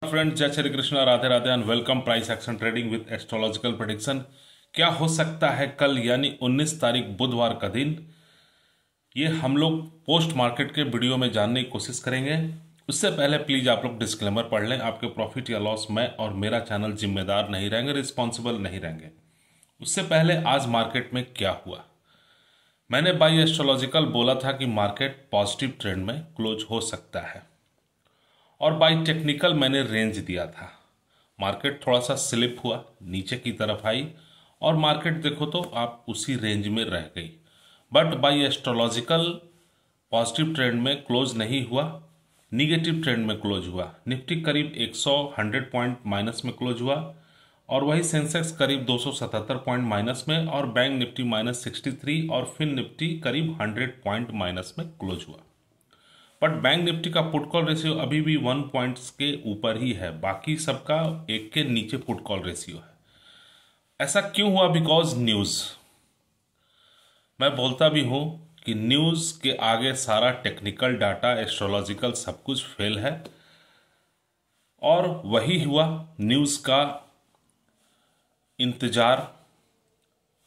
Friends, जय Shri Krishna, Radhe Radhe and welcome price action trading with astrological prediction. क्या हो सकता है कल यानी 19 तारीख बुधवार का दिन, ये हम लोग पोस्ट मार्केट के वीडियो में जानने की कोशिश करेंगे। उससे पहले प्लीज आप लोग डिस्क्लेमर पढ़ लें। आपके प्रॉफिट या लॉस मैं और मेरा चैनल जिम्मेदार नहीं रहेंगे, रिस्पॉन्सिबल नहीं रहेंगे। उससे पहले आज मार्केट में क्या हुआ, मैंने बाई एस्ट्रोलॉजिकल बोला था कि मार्केट पॉजिटिव ट्रेंड में क्लोज हो सकता है और बाई टेक्निकल मैंने रेंज दिया था। मार्केट थोड़ा सा स्लिप हुआ, नीचे की तरफ आई और मार्केट देखो तो आप उसी रेंज में रह गई। But by astrological positive trend में क्लोज नहीं हुआ, निगेटिव ट्रेंड में क्लोज हुआ। निफ्टी करीब 100 पॉइंट माइनस में क्लोज हुआ और वही सेंसेक्स करीब 277 पॉइंट माइनस में और बैंक निफ्टी -63 और फिन निफ्टी करीब 100 पॉइंट माइनस में क्लोज हुआ। बट बैंक निफ्टी का पुट कॉल रेशियो अभी भी 1 पॉइंट्स के ऊपर ही है, बाकी सबका एक के नीचे पुट कॉल रेशियो है। ऐसा क्यों हुआ? बिकॉज न्यूज, मैं बोलता भी हूं कि न्यूज के आगे सारा टेक्निकल डाटा, एस्ट्रोलॉजिकल सब कुछ फेल है और वही हुआ। न्यूज का इंतजार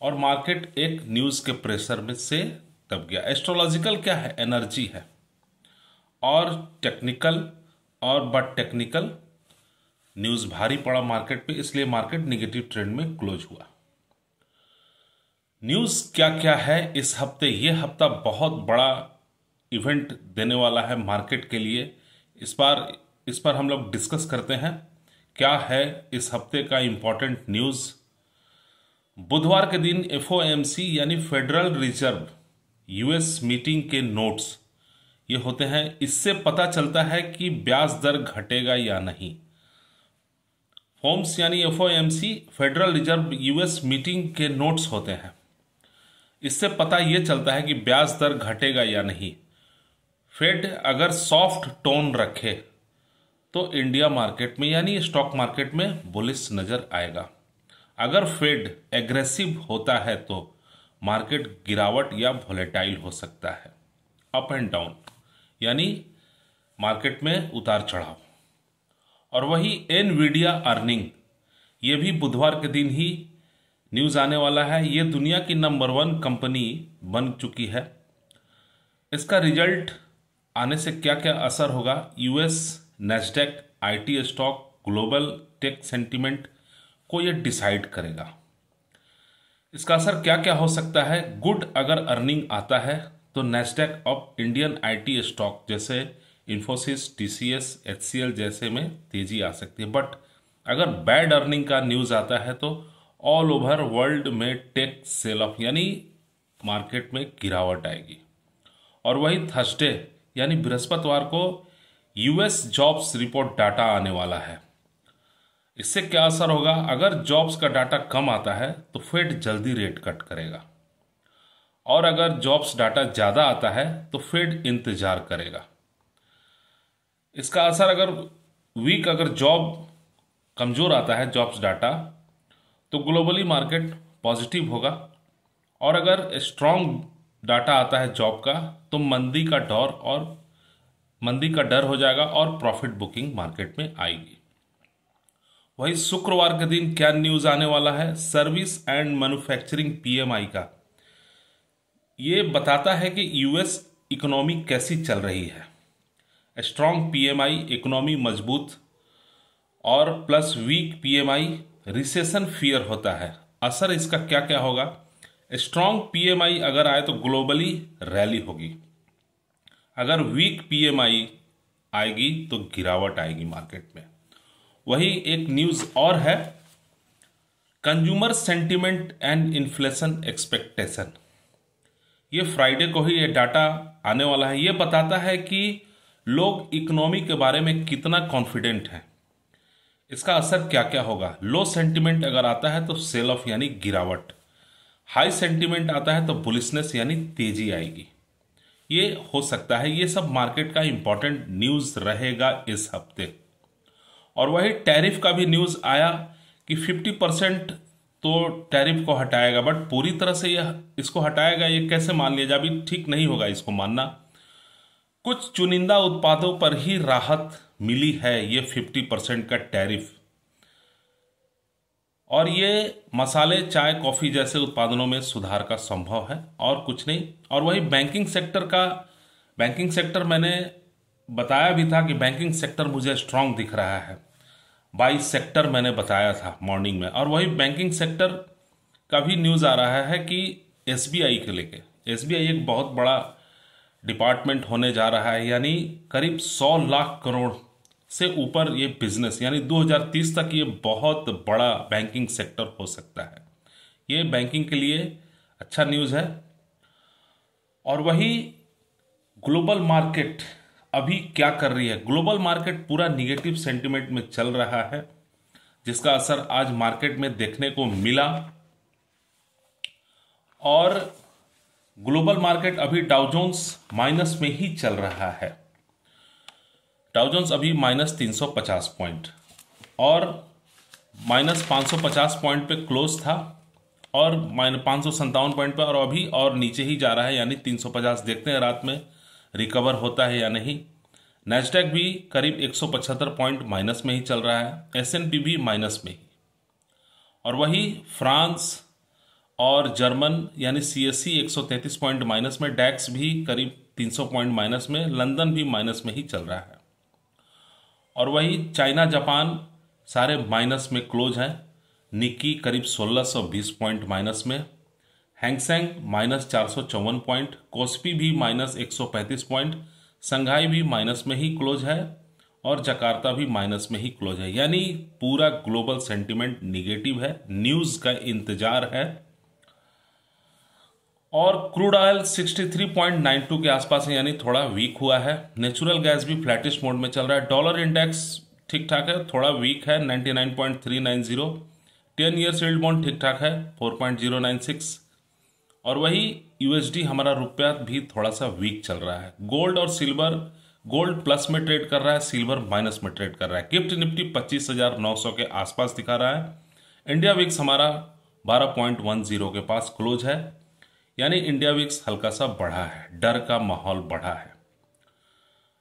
और मार्केट एक न्यूज के प्रेशर में से दब गया। एस्ट्रोलॉजिकल क्या है? एनर्जी है और टेक्निकल, और बट टेक्निकल न्यूज भारी पड़ा मार्केट पे, इसलिए मार्केट निगेटिव ट्रेंड में क्लोज हुआ। न्यूज क्या क्या है इस हफ्ते? ये हफ्ता बहुत बड़ा इवेंट देने वाला है मार्केट के लिए। इस पर हम लोग डिस्कस करते हैं क्या है इस हफ्ते का इंपॉर्टेंट न्यूज। बुधवार के दिन एफओएमसी यानी फेडरल रिजर्व यूएस मीटिंग के नोट्स ये होते हैं। इससे पता चलता है कि ब्याज दर घटेगा या नहीं। फोम्स यानी FOMC federal reserve US meeting के नोट्स होते हैं। इससे पता यह चलता है कि ब्याज दर घटेगा या नहीं। फेड अगर सॉफ्ट टोन रखे तो इंडिया मार्केट में यानी स्टॉक मार्केट में बुलिश नजर आएगा। अगर फेड एग्रेसिव होता है तो मार्केट गिरावट या वोलेटाइल हो सकता है, अप एंड डाउन, यानी मार्केट में उतार चढ़ाव। और वही एनवीडिया अर्निंग, ये भी बुधवार के दिन ही न्यूज आने वाला है। ये दुनिया की नंबर 1 कंपनी बन चुकी है। इसका रिजल्ट आने से क्या क्या असर होगा, US Nasdaq IT stock, global tech sentiment को ये डिसाइड करेगा। इसका असर क्या क्या हो सकता है? गुड अगर अर्निंग आता है तो Nasdaq of Indian IT stock जैसे इन्फोसिस, टीसीएस, एचसीएल जैसे में तेजी आ सकती है। बट अगर बैड अर्निंग का न्यूज आता है तो ऑल ओवर वर्ल्ड में टेक सेल ऑफ यानी मार्केट में गिरावट आएगी। और वही थर्सडे यानी बृहस्पतिवार को यूएस जॉब्स रिपोर्ट डाटा आने वाला है। इससे क्या असर होगा? अगर जॉब्स का डाटा कम आता है तो फेड जल्दी रेट कट करेगा और अगर जॉब्स डाटा ज्यादा आता है तो फेड इंतजार करेगा। इसका असर अगर जॉब कमजोर आता है, जॉब्स डाटा, तो ग्लोबली मार्केट पॉजिटिव होगा और अगर स्ट्रांग डाटा आता है जॉब का तो मंदी का डर हो जाएगा और प्रॉफिट बुकिंग मार्केट में आएगी। वही शुक्रवार के दिन क्या न्यूज आने वाला है? सर्विस एंड मैन्युफैक्चरिंग पीएमआई का, ये बताता है कि यूएस इकोनॉमी कैसी चल रही है। स्ट्रांग पीएमआई इकोनॉमी मजबूत और plus week PMI recession fear होता है। असर इसका क्या क्या होगा? स्ट्रांग पीएमआई अगर आए तो ग्लोबली रैली होगी, अगर वीक पीएमआई आएगी तो गिरावट आएगी मार्केट में। वही एक न्यूज और है, consumer sentiment and inflation expectation. ये फ्राइडे को ही ये डाटा आने वाला है। ये बताता है कि लोग इकोनॉमी के बारे में कितना कॉन्फिडेंट हैं। इसका असर क्या क्या होगा? लो सेंटिमेंट अगर आता है तो सेल ऑफ यानी गिरावट, हाई सेंटिमेंट आता है तो बुलिशनेस यानी तेजी आएगी। ये हो सकता है, ये सब मार्केट का इंपॉर्टेंट न्यूज रहेगा इस हफ्ते। और वही टैरिफ का भी न्यूज आया कि 50% तो टैरिफ को हटाएगा, बट पूरी तरह से यह इसको हटाएगा ये कैसे मान लिया जाए? अभी ठीक नहीं होगा इसको मानना। कुछ चुनिंदा उत्पादों पर ही राहत मिली है ये 50% का टैरिफ, और ये मसाले, चाय, कॉफ़ी जैसे उत्पादनों में सुधार का संभव है और कुछ नहीं। और वही बैंकिंग सेक्टर मैंने बताया भी था कि बैंकिंग सेक्टर मुझे स्ट्रांग दिख रहा है। 22 सेक्टर मैंने बताया था मॉर्निंग में, और वही बैंकिंग सेक्टर का भी न्यूज़ आ रहा है कि एसबीआई के लेके, एसबीआई एक बहुत बड़ा डिपार्टमेंट होने जा रहा है, यानी करीब 100 लाख करोड़ से ऊपर ये बिजनेस, यानी 2030 तक ये बहुत बड़ा बैंकिंग सेक्टर हो सकता है। ये बैंकिंग के लिए अच्छा न्यूज़ है। और वही ग्लोबल मार्केट अभी क्या कर रही है। ग्लोबल मार्केट पूरा निगेटिव सेंटिमेंट में चल रहा है, जिसका असर आज मार्केट में देखने को मिला। और ग्लोबल मार्केट अभी डाउ जोन्स माइनस में ही चल रहा है। डाउ जोन्स अभी -350 पॉइंट और -550 पॉइंट पे क्लोज था, और -557 पॉइंट पे, और अभी और नीचे ही जा रहा है, यानी 350। देखते हैं रात में रिकवर होता है या नहीं। नैस्डैक भी करीब 175 पॉइंट माइनस में ही चल रहा है, एसएनपी भी माइनस में ही। और वही फ्रांस और जर्मन यानी सीएससी 133 पॉइंट माइनस में, डैक्स भी करीब 300 पॉइंट माइनस में, लंदन भी माइनस में ही चल रहा है। और वही चाइना, जापान सारे माइनस में क्लोज हैं। निक्की करीब 1620 पॉइंट माइनस में, हैंगसेंग -454 पॉइंट, कोस्पी भी -135 पॉइंट, संघाई भी माइनस में ही क्लोज है, और जकार्ता भी माइनस में ही क्लोज है। यानी पूरा ग्लोबल सेंटिमेंट निगेटिव है, न्यूज़ का इंतजार है। और क्रूड ऑयल 63.92 के आसपास है, यानी थोड़ा वीक हुआ है। नेचुरल गैस भी फ्लैटिश मोड में चल रहा है। डॉलर इंडेक्स ठीक ठाक है, थोड़ा वीक है, 99.390। 10 ईयर यील्ड बॉन्ड ठीक ठाक है, 4.096। और वही यूएसडी हमारा रुपया भी थोड़ा सा वीक चल रहा है। गोल्ड और सिल्वर, गोल्ड प्लस में ट्रेड कर रहा है, सिल्वर माइनस में ट्रेड कर रहा है। गिफ्ट निफ्टी 25,900 के आसपास दिखा रहा है। इंडिया विक्स हमारा 12.10 के पास क्लोज है, यानी इंडिया विक्स हल्का सा बढ़ा है, डर का माहौल बढ़ा है।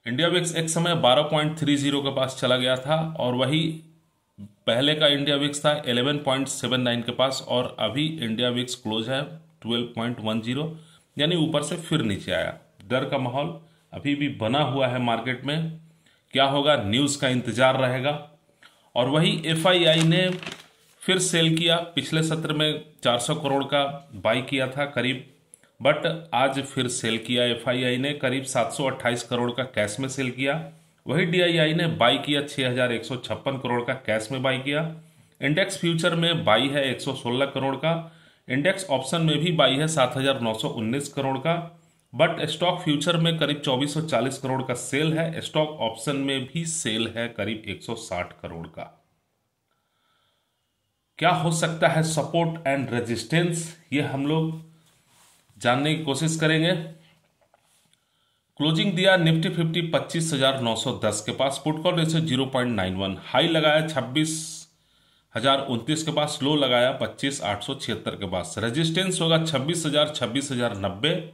इंडिया विक्स एक समय 12.30 के पास चला गया था, और वही पहले का इंडिया विक्स था 11.79 के पास, और अभी इंडिया विक्स क्लोज है 12.10, यानी ऊपर से फिर नीचे आया। डर का माहौल अभी भी बना हुआ है मार्केट में। क्या होगा, न्यूज़ का इंतजार रहेगा। और वही एफआईआई ने फिर सेल किया। पिछले सत्र में 400 करोड़ का बाई किया था करीब, बट आज फिर सेल किया एफआईआई ने, करीब 728 करोड़ का कैश में सेल किया। वही डीआईआई ने बाई किया 6156 करोड़ का कैश में बाई किया। इंडेक्स फ्यूचर में बाई है 116 करोड़ का। इंडेक्स ऑप्शन में भी बाई है 7,919 करोड़ का। बट स्टॉक फ्यूचर में करीब 2440 करोड़ का सेल है। स्टॉक ऑप्शन में भी सेल है करीब 160 करोड़ का। क्या हो सकता है सपोर्ट एंड रेजिस्टेंस, ये हम लोग जानने की कोशिश करेंगे। क्लोजिंग दिया निफ्टी 50 25,910 के पास, पुट कॉल रेशियो 0.91, हाई लगाया 26,029 के पास, लो लगाया 25,876 के पास। रेजिस्टेंस होगा 26,000, 26,090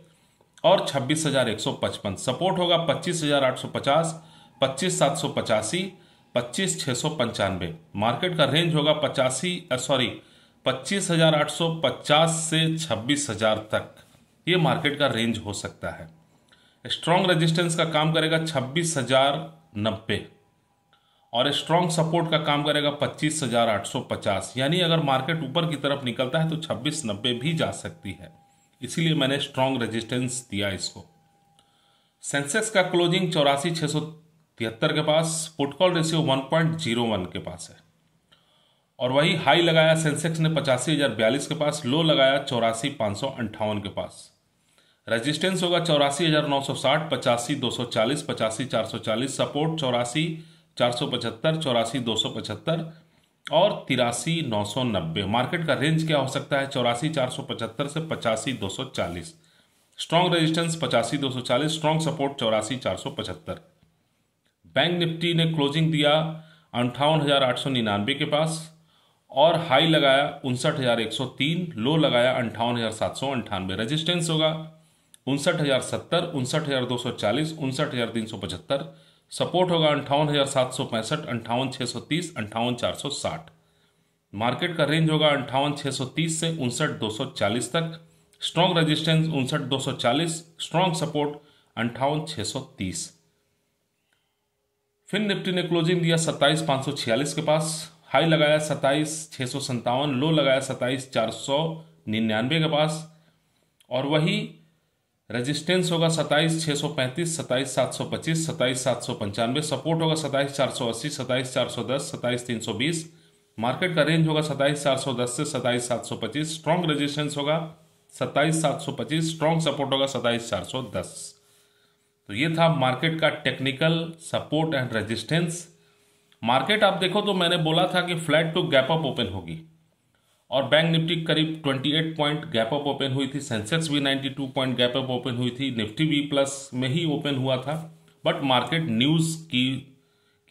और 26,155। सपोर्ट होगा 25,850, 25,785, 25,695। मार्केट का रेंज होगा 25,850 से 26,000 तक, ये मार्केट का रेंज हो सकता है। स्ट्रॉन्ग रेजिस्टेंस का काम करेगा 26,090, और स्ट्रॉन्ग सपोर्ट का काम करेगा 25,850। यानी अगर मार्केट ऊपर की तरफ निकलता है तो 2690 भी जा सकती है, इसीलिए मैंने स्ट्रॉन्ग रेजिस्टेंस दिया इसको। सेंसेक्स का क्लोजिंग 84,673 के पास, पुट कॉल रेशियो 1.01 के पास है। और वही हाई लगाया सेंसेक्स ने 85,042 के पास, लो लगाया 84,558 के पास। रेजिस्टेंस होगा 84,960, 85,240, 85,440। सपोर्ट 84,475, 84,275 और 83,990। मार्केट का रेंज क्या हो सकता है, 84,475 से 85,240। Strong resistance 85,240, strong support 84,475। Bank Nifty ने क्लोजिंग दिया 58,899 के पास, और हाई लगाया 59,103, लो लगाया 58,798। रेजिस्टेंस होगा 59,070, 59,240, 59,375। सपोर्ट होगा 58,765, 58,630, 58,460। मार्केट का रेंज होगा 58,630 से 59,240 तक। Strong resistance 59,240, strong support 58,630। फिर निफ्टी ने क्लोजिंग दिया 27,546 के पास, हाई लगाया 27,657, लो लगाया 27,499 के पास, और वही रेजिस्टेंस होगा 27,635, 27,725, 27,795। सपोर्ट होगा 27,480, 27,410, 27,320। मार्केट का रेंज होगा 27,410 से 27,725। स्ट्रॉन्ग रेजिस्टेंस होगा 27,725, स्ट्रॉन्ग सपोर्ट होगा 27,410। तो ये था मार्केट का technical support and resistance. Market आप देखो तो मैंने बोला था कि flat to gap up open होगी, और बैंक निफ्टी करीब 28 पॉइंट गैप अप ओपन हुई थी, सेंसेक्स भी 92 पॉइंट गैप अप ओपन हुई थी, निफ्टी भी प्लस में ही ओपन हुआ था। बट मार्केट न्यूज़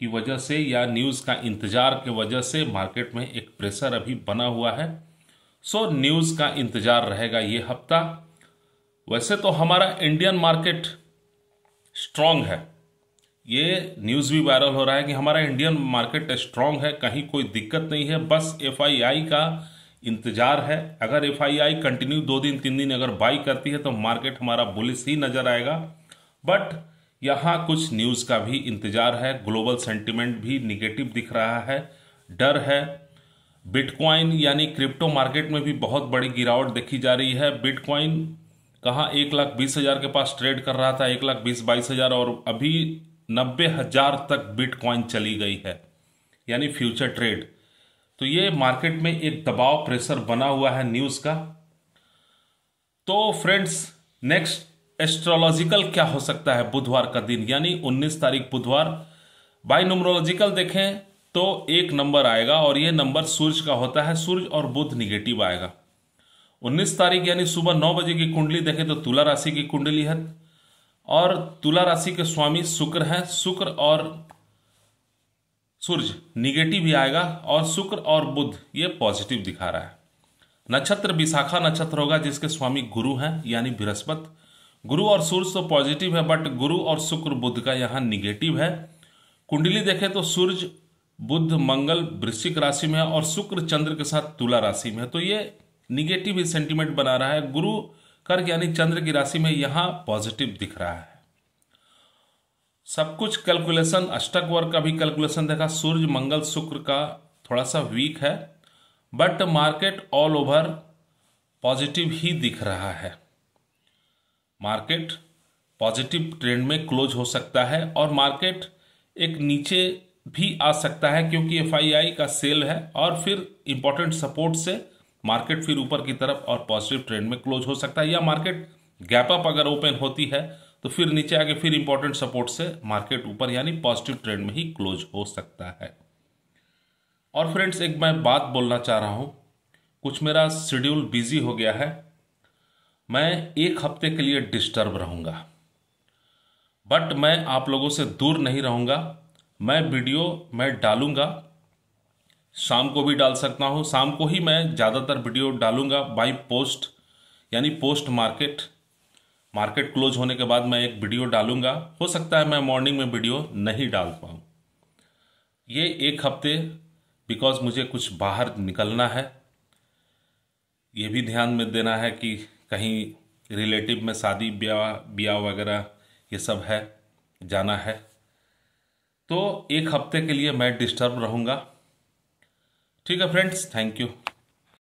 की वजह से या न्यूज़ का इंतजार की वजह से मार्केट में एक प्रेशर अभी बना हुआ है। सो न्यूज़ का इंतजार रहेगा ये हफ्ता। वैसे तो हमारा इंडियन मार्केट स्ट्रांग है, ये न्यूज़ भी वायरल हो रहा है कि हमारा इंडियन मार्केट स्ट्रांग है, कहीं कोई दिक्कत नहीं है, बस एफआईआई का इंतजार है। अगर एफआईआई कंटिन्यू 2 दिन 3 दिन अगर बाई करती है तो मार्केट हमारा बुलिश ही नजर आएगा। बट यहाँ कुछ न्यूज़ का भी इंतजार है, ग्लोबल सेंटिमेंट भी निगेटिव दिख रहा है, डर है। बिटकॉइन यानी क्रिप्टो मार्केट में भी बहुत बड़ी गिरावट देखी जा रही है। बिटकॉइन कहाँ 1,20,000 के पास ट्रेड कर रहा था, 1,20,000-22,000, और अभी 90,000 तक बिटकॉइन चली गई है, यानी फ्यूचर ट्रेड। तो ये मार्केट में एक दबाव प्रेशर बना हुआ है न्यूज़ का। तो फ्रेंड्स, नेक्स्ट एस्ट्रोलॉजिकल क्या हो सकता है बुधवार का दिन, यानी 19 तारीख बुधवार। बाय न्यूमरोलॉजिकल देखें तो एक नंबर आएगा, और ये नंबर सूर्य का होता है, सूर्य और बुध निगेटिव आएगा। 19 तारीख यानी सुबह 9 बजे की कुंडली देखें तो तुला राशि की कुंडली है, और तुला राशि के स्वामी शुक्र है। शुक्र और सूर्य निगेटिव ही आएगा, और शुक्र और बुध ये पॉजिटिव दिखा रहा है। नक्षत्र विशाखा नक्षत्र होगा, जिसके स्वामी गुरु हैं यानी बृहस्पति। गुरु और सूर्य तो पॉजिटिव है, बट गुरु और शुक्र बुध का यहाँ निगेटिव है। कुंडली देखें तो सूर्य बुध मंगल वृश्चिक राशि में है, और शुक्र चंद्र के साथ तुला राशि में है, तो ये निगेटिव ही सेंटिमेंट बना रहा है। गुरु कर्क यानी चंद्र की राशि में यहां पॉजिटिव दिख रहा है। सब कुछ कैलकुलेशन, अष्टक वर्ग का भी कैलकुलेशन देखा, सूर्य मंगल शुक्र का थोड़ा सा वीक है, but market all over positive ही दिख रहा है। मार्केट पॉजिटिव ट्रेंड में क्लोज हो सकता है, और मार्केट एक नीचे भी आ सकता है, क्योंकि एफआईआई का सेल है, और फिर इंपॉर्टेंट सपोर्ट से मार्केट फिर ऊपर की तरफ और पॉजिटिव ट्रेंड में क्लोज हो सकता है। या मार्केट गैप अप अगर ओपन होती है तो फिर नीचे आके फिर इंपॉर्टेंट सपोर्ट से मार्केट ऊपर यानी पॉजिटिव ट्रेंड में ही क्लोज हो सकता है। और फ्रेंड्स, एक मैं बात बोलना चाह रहा हूं, कुछ मेरा शेड्यूल बिजी हो गया है, मैं एक हफ्ते के लिए डिस्टर्ब रहूंगा, बट मैं आप लोगों से दूर नहीं रहूंगा। मैं वीडियो डालूंगा, शाम को भी डाल सकता हूँ, शाम को ही मैं ज़्यादातर वीडियो डालूंगा बाय पोस्ट, यानी पोस्ट मार्केट क्लोज होने के बाद मैं एक वीडियो डालूंगा। हो सकता है मैं मॉर्निंग में वीडियो नहीं डाल पाऊँ ये एक हफ्ते, बिकॉज मुझे कुछ बाहर निकलना है। ये भी ध्यान में देना है कि कहीं रिलेटिव में शादी ब्याह वगैरह ये सब है, जाना है, तो एक हफ्ते के लिए मैं डिस्टर्ब रहूँगा। ठीक है फ्रेंड्स, थैंक यू।